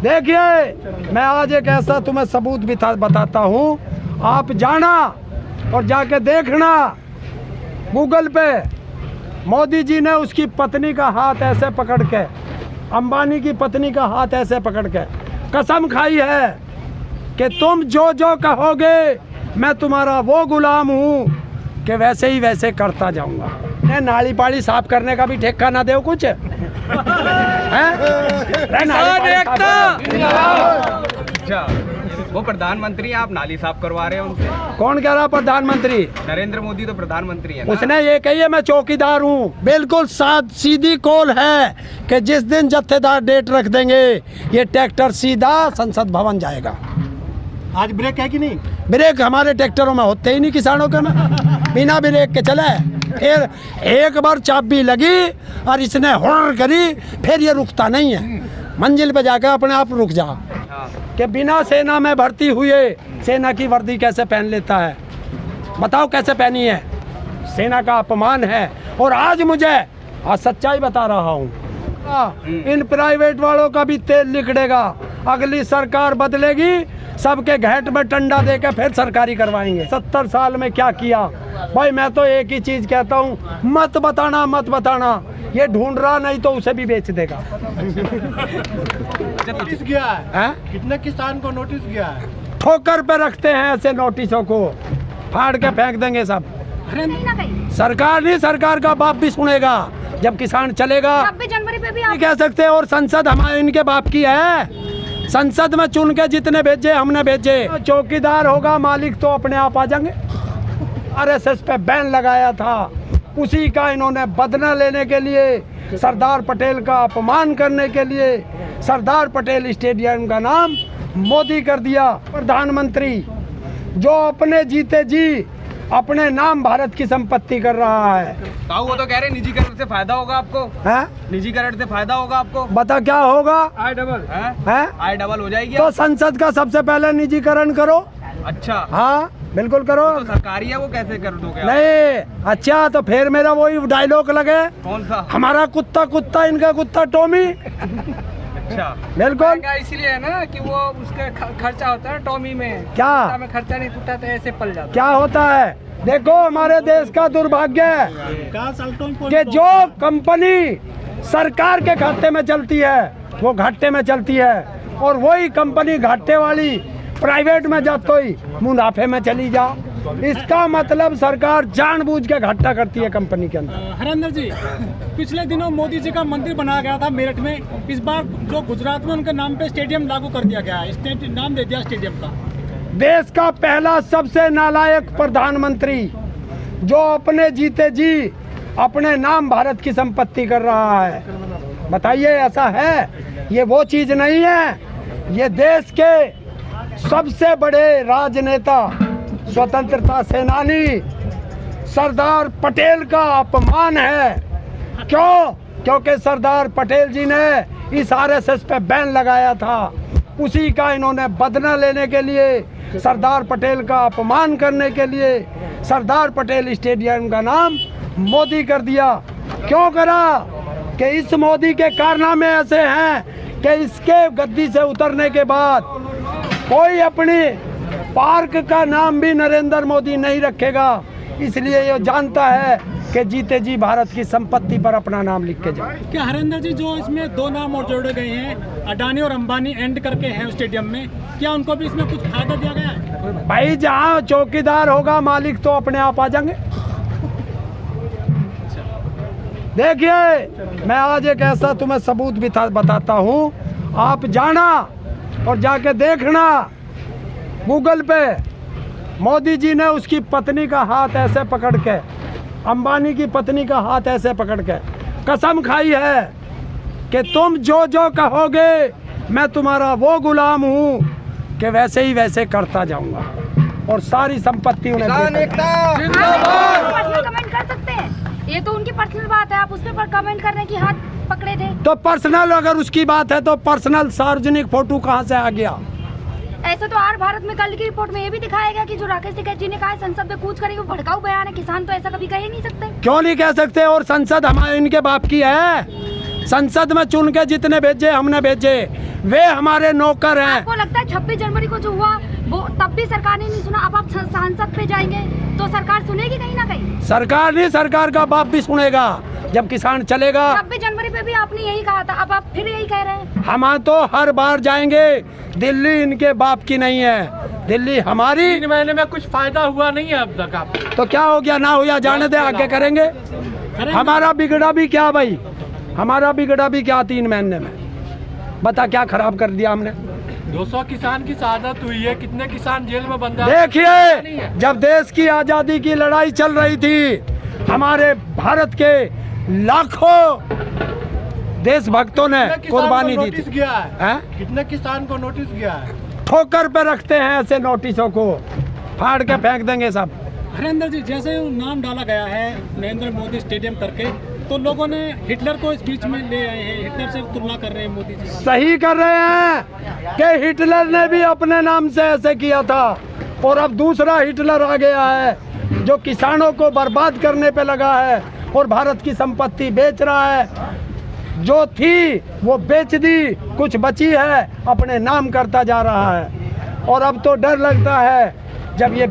देखिए, मैं आज एक ऐसा तुम्हें सबूत भी बताता हूँ, आप जाना और जाके देखना गूगल पे। मोदी जी ने उसकी पत्नी का हाथ ऐसे पकड़ के, अंबानी की पत्नी का हाथ ऐसे पकड़ के कसम खाई है कि तुम जो जो कहोगे मैं तुम्हारा वो गुलाम हूँ कि वैसे ही वैसे करता जाऊंगा। मैं नाली पाड़ी साफ करने का भी ठेका ना दे कुछ अच्छा, वो प्रधानमंत्री आप नाली साफ करवा रहे हैं उनसे? कौन कह रहा प्रधानमंत्री? नरेंद्र मोदी तो प्रधानमंत्री है ना? उसने ये कही है मैं चौकीदार हूँ। बिल्कुल सीधी कॉल है कि जिस दिन जत्थेदार डेट रख देंगे ये ट्रैक्टर सीधा संसद भवन जाएगा। आज ब्रेक है कि नहीं? ब्रेक हमारे ट्रैक्टरों में होते ही नहीं, किसानों के में बिना ब्रेक के चले। फिर एक बार चाबी लगी और इसने हुर्र करी, फिर ये रुकता नहीं है, मंजिल पे जाकर अपने आप रुक जा। कि बिना सेना में भर्ती हुए सेना की वर्दी कैसे पहन लेता है? बताओ कैसे पहनी है? सेना का अपमान है। और आज सच्चाई बता रहा हूँ, इन प्राइवेट वालों का भी तेल निकलेगा। अगली सरकार बदलेगी, सबके घेट में टंडा देकर फिर सरकारी करवाएंगे। 70 साल में क्या किया भाई? मैं तो एक ही चीज कहता हूँ, मत बताना। ये ढूंढ रहा नहीं तो उसे भी बेच देगा। नोटिस गया है? कितने किसान को नोटिस गया है? ठोकर पे रखते हैं ऐसे नोटिसों को, फाड़ के फेंक देंगे सब। सरकार नहीं, सरकार का बाप भी सुनेगा जब किसान चलेगा। 26 जनवरी पे भी नहीं कह सकते। और संसद हमारे इनके बाप की है। संसद में चुन के जितने भेजे हमने भेजे। चौकीदार होगा मालिक तो अपने आप आ जाएंगे। आरएसएस पे बैन लगाया था, उसी का इन्होंने बदला लेने के लिए, सरदार पटेल का अपमान करने के लिए सरदार पटेल स्टेडियम का नाम मोदी कर दिया। प्रधानमंत्री जो अपने जीते जी अपने नाम भारत की संपत्ति कर रहा है। वो तो कह रहे निजीकरण से फायदा होगा आपको। है? निजीकरण से फायदा होगा आपको? बता क्या होगा? आई डबल हो जाएगी। तो संसद का सबसे पहले निजीकरण करो। अच्छा, हाँ बिल्कुल करो। तो सरकारी है वो कैसे कर दोगे? नहीं, अच्छा तो फिर मेरा वही डायलॉग लगे। कौन सा? हमारा कुत्ता इनका कुत्ता टॉमी। अच्छा, बिल्कुल। इसलिए है ना कि वो उसका खर्चा होता है टॉमी में। क्या में खर्चा नहीं होता तो ऐसे पल जाता। क्या होता है? देखो हमारे देश का दुर्भाग्य है कि जो कंपनी सरकार के खाते में चलती है वो घाटे में चलती है, और वही कंपनी घाटे वाली प्राइवेट में जाते ही मुनाफे में चली जा। इसका मतलब सरकार जानबूझ के घाटा करती है कंपनी के अंदर। हरेंद्र जी, पिछले दिनों मोदी जी का मंदिर बनाया गया था मेरठ में। इस बार जो गुजरात में उनके नाम पे स्टेडियम लागू कर दिया गया है, नाम दे दिया स्टेडियम का। देश का पहला सबसे नालायक प्रधानमंत्री जो अपने जीते जी अपने नाम भारत की संपत्ति कर रहा है। बताइए ऐसा है? ये वो चीज नहीं है। ये देश के सबसे बड़े राजनेता, स्वतंत्रता सेनानी सरदार पटेल का अपमान है। क्यों? क्योंकि सरदार पटेल जी ने इस आरएसएस पे बैन लगाया था, उसी का इन्होंने बदला लेने के लिए, सरदार पटेल का अपमान करने के लिए सरदार पटेल स्टेडियम का नाम मोदी कर दिया। क्यों करा? कि इस मोदी के कारनामे ऐसे हैं कि इसके गद्दी से उतरने के बाद कोई अपनी पार्क का नाम भी नरेंद्र मोदी नहीं रखेगा। इसलिए ये जानता है कि जीते जी भारत की संपत्ति पर अपना नाम लिख के जाए। क्या हरेंद्र जी, जो इसमें 2 नाम और जोड़े गए हैं, अडानी और अंबानी एंड करके हैं स्टेडियम में, क्या उनको भी इसमें कुछ फायदा दिया गया है? भाई जहाँ चौकीदार होगा मालिक तो अपने आप आ जाएंगे। देखिए, मैं आज एक ऐसा तुम्हें सबूत भी बताता हूँ, आप जाना और जाके देखना गूगल पे। मोदी जी ने उसकी पत्नी का हाथ ऐसे पकड़ के, अंबानी की पत्नी का हाथ ऐसे पकड़ के कसम खाई है कि तुम जो जो कहोगे मैं तुम्हारा वो गुलाम हूँ कि वैसे ही वैसे करता जाऊंगा, और सारी संपत्ति उन्हें कमेंट कर सकते हैं। ये तो उनकी पर्सनल बात है, आप उस पर कमेंट करने की हाथ पकड़े थे। तो पर्सनल अगर उसकी बात है तो पर्सनल सार्वजनिक फोटो कहाँ से आ गया? ऐसा तो आर भारत में कल की रिपोर्ट में ये भी दिखाया गया कि जो राकेश टिकैत जी ने कहा संसद में कूच करेंगे, वो भड़काऊ बयान है। किसान तो ऐसा कभी कह ही नहीं सकते। क्यों नहीं कह सकते? और संसद हमारे इनके बाप की है। संसद में चुन के जितने भेजे हमने भेजे। वे हमारे नौकर हैं। आपको लगता है 26 जनवरी को जो हुआ वो तब भी सरकार ने नहीं सुना, अब आप संसद पे जाएंगे तो सरकार सुनेगी कहीं ना कहीं? सरकार नहीं, सरकार का बाप भी सुनेगा जब किसान चलेगा। 26 जनवरी पे भी आपने यही कहा था, अब आप फिर यही कह रहे हैं। हम तो हर बार जाएंगे, दिल्ली इनके बाप की नहीं है, दिल्ली हमारी। 3 महीने में कुछ फायदा हुआ नहीं है अब तक। आप तो क्या हो गया, ना हुआ जाने दे, आगे करेंगे। हमारा बिगड़ा भी क्या भाई, हमारा बिगड़ा भी क्या 3 महीने में? बता क्या खराब कर दिया हमने? 200 किसान की शहादत हुई है, कितने किसान जेल में बंद है? देखिए, जब देश की आजादी की लड़ाई चल रही थी, हमारे भारत के लाखों देशभक्तों ने कुर्बानी दी थी। कितने किसान को नोटिस गया है? ठोकर पे रखते हैं ऐसे नोटिसों को, फाड़ के फेंक देंगे सब। हरेंद्र जी, जैसे नाम डाला गया है नरेंद्र मोदी स्टेडियम करके, तो लोगों ने हिटलर को इस बीच में ले आए हैं, हिटलर से तुलना कर रहे हैं मोदी जी। सही कर रहे हैं कि हिटलर ने भी अपने नाम से ऐसे किया था, और अब दूसरा हिटलर आ गया है जो किसानों को बर्बाद करने पे लगा है और भारत की संपत्ति बेच रहा है। जो थी वो बेच दी, कुछ बची है अपने नाम करता जा रहा है। और अब तो डर लगता है जब ये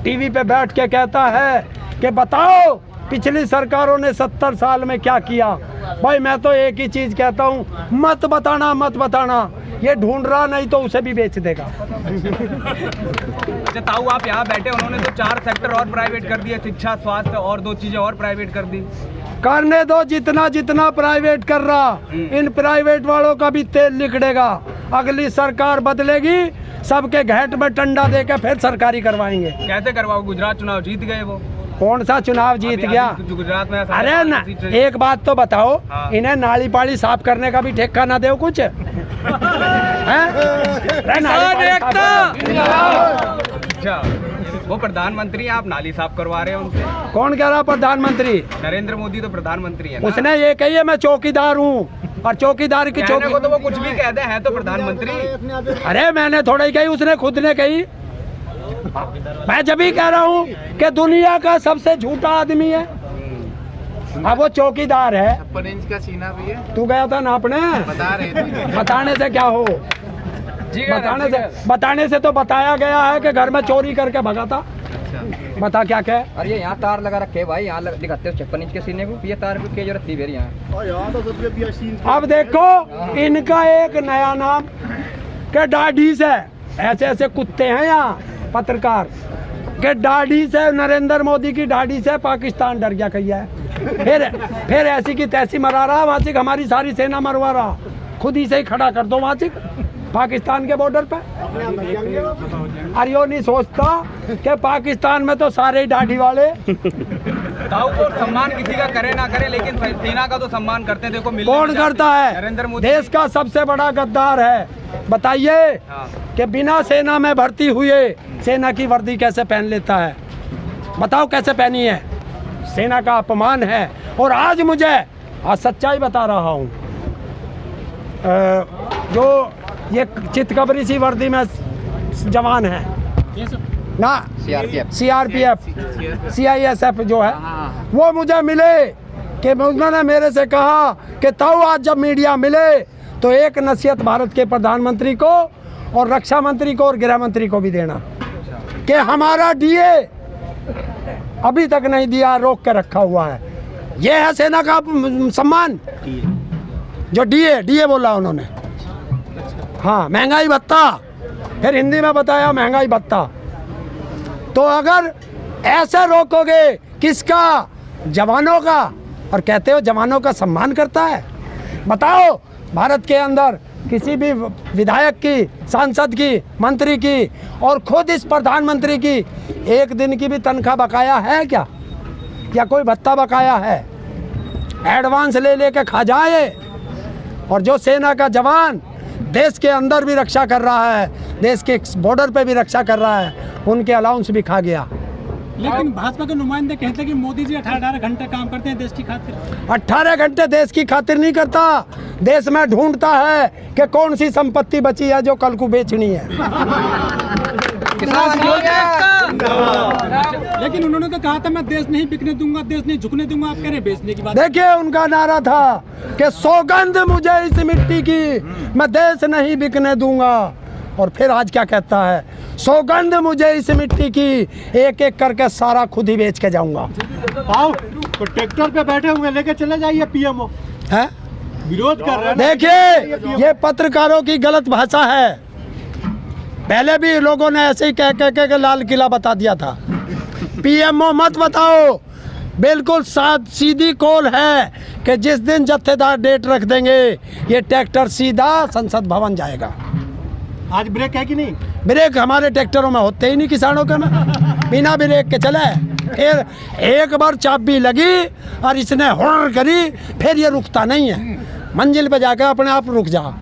टीवी पे बैठ के कहता है कि बताओ पिछली सरकारों ने 70 साल में क्या किया। भाई मैं तो एक ही चीज कहता हूँ, मत बताना, मत बताना। ये ढूंढ रहा, नहीं तो उसे भी बेच देगा। अच्छा ताऊ, आप यहाँ बैठे, उन्होंने तो 4 सेक्टर और प्राइवेट कर दिए, शिक्षा, स्वास्थ्य और 2 चीजें और प्राइवेट कर दी। करने दो, जितना जितना प्राइवेट कर रहा, इन प्राइवेट वालों का भी तेल निकलेगा। अगली सरकार बदलेगी, सबके घेट में टंडा देकर फिर सरकारी करवाएंगे। कैसे करवाओ? गुजरात चुनाव जीत गए वो। कौन सा चुनाव जीत गया? गुजरात में। अरे ना, एक बात तो बताओ, हाँ। इन्हें नाली पाड़ी साफ करने का भी ठेका ना दो कुछ? अच्छा, वो प्रधानमंत्री, आप नाली साफ करवा रहे हैं उनसे? कौन कह रहा प्रधानमंत्री? नरेंद्र मोदी तो प्रधानमंत्री है ना? उसने ये कही है मैं चौकीदार हूँ, और चौकीदार की कहने चौकी को तो वो कुछ भी कहते हैं तो प्रधानमंत्री। अरे मैंने थोड़ा ही कही, उसने खुद ने कही। मैं जब ही कह रहा हूँ कि दुनिया का सबसे झूठा आदमी है। अब वो चौकीदार है। 56 इंच का सीना भी है। तू गया था नापने? बता रहे थे। बताने से क्या हो? बताने से तो बताया गया है कि घर में चोरी करके भगा था। बता क्या क्या? अरे ये यहाँ तार लगा रखे भाई, यहाँ दिखाते हो 56 इंच के सीने को, ये तार की जरूरत थी मेरी यहाँ। अब देखो इनका एक नया नाम के दाढ़ी से, ऐसे ऐसे कुत्ते हैं यहाँ पत्रकार के दाढ़ी से, नरेंद्र मोदी की दाढ़ी से पाकिस्तान डर गया कहिए। फिर ऐसी की तैसी मरा रहा, वहाँ से हमारी सारी सेना मरवा रहा। खुद ही से ही खड़ा कर दो वहाँ से पाकिस्तान के बॉर्डर पे। अरे यो नहीं सोचता कि पाकिस्तान में तो सारे ही दाढ़ी वाले। ताऊ को सम्मान किसी का करे ना करे, लेकिन सेना का तो सम्मान करते हैं। देखो कौन करता है? नरेंद्र मोदी देश का सबसे बड़ा गद्दार है। बताइए कि बिना सेना में भर्ती हुए सेना की वर्दी कैसे पहन लेता है? बताओ कैसे पहनी है? सेना का अपमान है। और आज मुझे सच्चाई बता रहा हूँ, जो ये चितकबरी सी वर्दी में जवान है ना, CRPF CISF जो है, वो मुझे मिले कि उन्होंने मेरे से कहा कि ताऊ आज जब मीडिया मिले तो एक नसीहत भारत के प्रधानमंत्री को और रक्षा मंत्री को और गृह मंत्री को भी देना कि हमारा DA अभी तक नहीं दिया, रोक के रखा हुआ है। ये है सेना का सम्मान। जो DA बोला उन्होंने, हाँ, महंगाई भत्ता, फिर हिंदी में बताया महंगाई भत्ता। तो अगर ऐसे रोकोगे किसका? जवानों का। और कहते हो जवानों का सम्मान करता है। बताओ भारत के अंदर किसी भी विधायक की, सांसद की, मंत्री की और खुद इस प्रधानमंत्री की एक दिन की भी तनख्वाह बकाया है क्या? या कोई भत्ता बकाया है? एडवांस ले लेके खा जाए। और जो सेना का जवान देश के अंदर भी रक्षा कर रहा है, देश के बॉर्डर पे भी रक्षा कर रहा है, उनके अलाउंस भी खा गया। लेकिन भाजपा के नुमाइंदे कहते हैं कि मोदी जी 18 घंटे काम करते हैं देश की खातिर। 18 घंटे देश की खातिर नहीं करता, देश में ढूंढता है कि कौन सी संपत्ति बची है जो कल को बेचनी है। किसान हो गया। लेकिन उन्होंने तो कहा था मैं देश नहीं बिकने दूंगा, देश नहीं झुकने दूंगा, आप कह रहे हैं बेचने की बात। देखिए उनका नारा था कि सौगंध मुझे इस मिट्टी की, मैं देश नहीं बिकने दूंगा। और फिर आज क्या कहता है, सौगंध मुझे इस मिट्टी की, एक एक करके सारा खुद ही बेच के जाऊंगा। आओ तो ट्रैक्टर पे बैठे हुए लेके चले जाइए पीएमओ है विरोध कर रहे हैं। देखिए ये पत्रकारों की गलत भाषा है। पहले भी लोगों ने ऐसे ही कह के लाल किला बता दिया था। पीएमओ मत बताओ, बिल्कुल सीधी कॉल है कि जिस दिन जत्थेदार डेट रख देंगे ये ट्रैक्टर सीधा संसद भवन जाएगा। आज ब्रेक है कि नहीं? ब्रेक हमारे ट्रैक्टरों में होते ही नहीं, किसानों के में बिना ब्रेक के चले। फिर एक बार चाबी लगी और इसने हुर्र करी, फिर ये रुकता नहीं है, मंजिल पे जाकर अपने आप रुक जा।